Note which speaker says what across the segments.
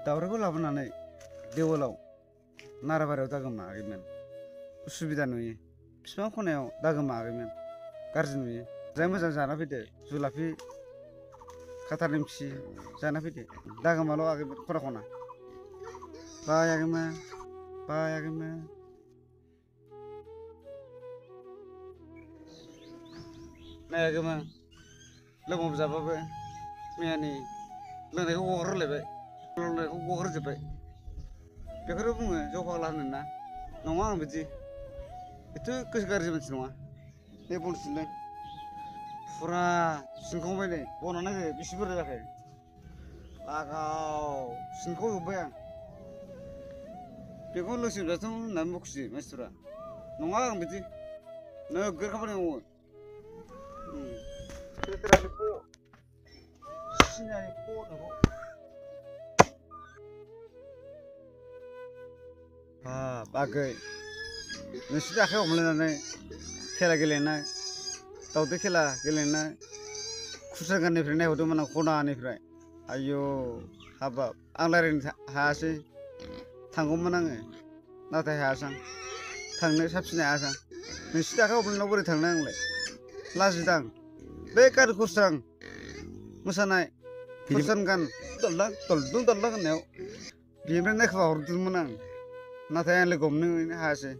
Speaker 1: दावराइखौ लाबोनानै देवोलाव नाराबारियाव दागोमाहैयोमोन उसुबिदा नुयो बिफां खनायाव दागोमाहैयोमोन गाज्रि नुयो जाय मोजां जाना फैदो जुलाफि खाथा निमखि जाना फैदो दागोमाल' आगैमोन खना खना बायाखैमोन नायाखैमोन लोंबाबो जाबाबो मैयानि लोंनायखौ गगारहोलायबाय लोंनायखौ गगारहोजोब्बाय बेखौनो बुङो जौ फाग्ला होनोना नङा आं बिदि एथ' गोसो गाज्रि मानसि नङा बे बनसिनलाय फुरा सिनखावबाय नै बना नायदो बेसे बुरजा जाखो लागाव सिनखावजोब्बाय आं बेखौ लोंसिनब्लाथ' होननानै बखियो मानसिफ्रा नङा आं बिदि नोगोर खामानि मावो आगै नोंसोरनि आखाइ हमलायनानै खेला गेलेनाय दावदै खेला गेलेनाय खुस्रागाननिफ्राय नायहरदोंमोन आं खनानिफ्राय आयौ हाबाब आं रायज्लायनो हायासै थांगौमोन आङो नाथाय हायासां थांनो साबसिन हायासां नोंसोरनि आखाइ हमलायनायाव बोरै थांनो आंलाय लाजिदां बे गान खुस्रां मोसानाय खुस्रां गान दलदुं दलदां होननायाव बेनिफ्राय नायखोमा हरदोंमोन आं नाथाय आं लोगो हमनो हायासै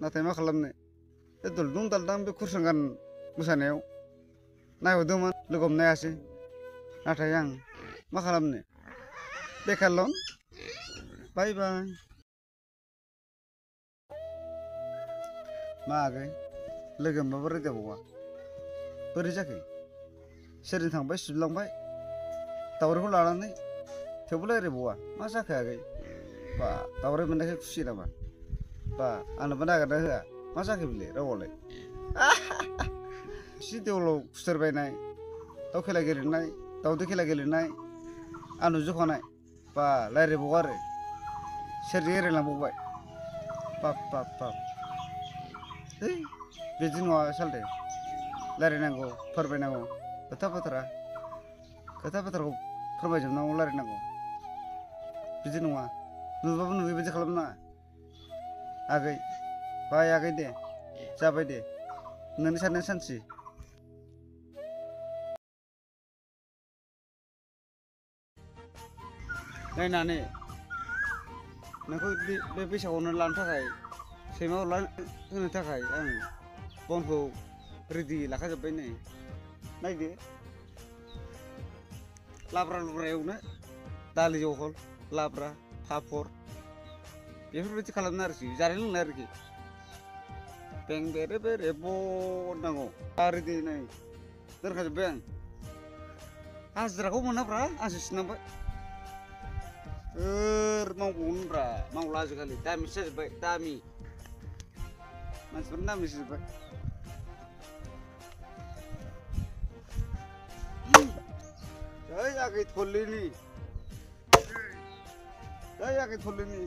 Speaker 1: नाथाय मा खालामनो बे दलदुं दालदां बे खुस्रां गान मोसानायाव नायहरदोंमोन लोगो हमनो हायासै नाथाय आं मा खालामनो बेखारल' बाय बाय मा आगै लोगो मोनबाबो रायजाबावा बोरै जाखो सोरजों थांबाय सिबलांबाय दावराइखौ लानानै थेवबो रायज्लायबावा मा जाखो आगै बा दावराइ मोननायखाय खुसि नामा बा आंनोबो नागिरना होआ मा जाखो बेलाय रावआलाय एसे देवलाव खुथारबायनाय दाउ खेला गेलेनाय दावदै खेला गेलेनाय आं नुजोबखानाय बा रायज्लायबावा आरो सोरजों एरायलांबावबाय बाब बाब बाब है बिदि नङा सालथे रायज्लायनांगौ फोरमायनांगौ खोथा बाथ्राखौ फोरमायजोबनांगौ रायज्लायनांगौ बिदि नङा नुबाबो नुयै बायदि खालामनाङा आगै बाय आगै दे जाबाय दे नोंनि साननाया सानसि नायनानै नोंखौ बे बैसागुआवनो लानो थाखाय सैमा होनो थाखाय आं बनखौ रेडि लाखाजोब्बाय नै नायदो लाब्रा लुब्रा एवनो दालि जहल लाब्रा पापर बेफोरबायदि खालामनो आरोखि जानाय लोंनाय आरोखि बें बेरे बेरे बनांगौ रेडि नै दोनखाजोब्बाय आं हाजिराखौ मोनाब्रा आंसो सिननांबाय मावबावनोब्रा मावला आजिखालि दामिसो जाजोब्बाय दामि मानसिफोरनि दामिसो जाजोब्बाय जै आगै थरलिनि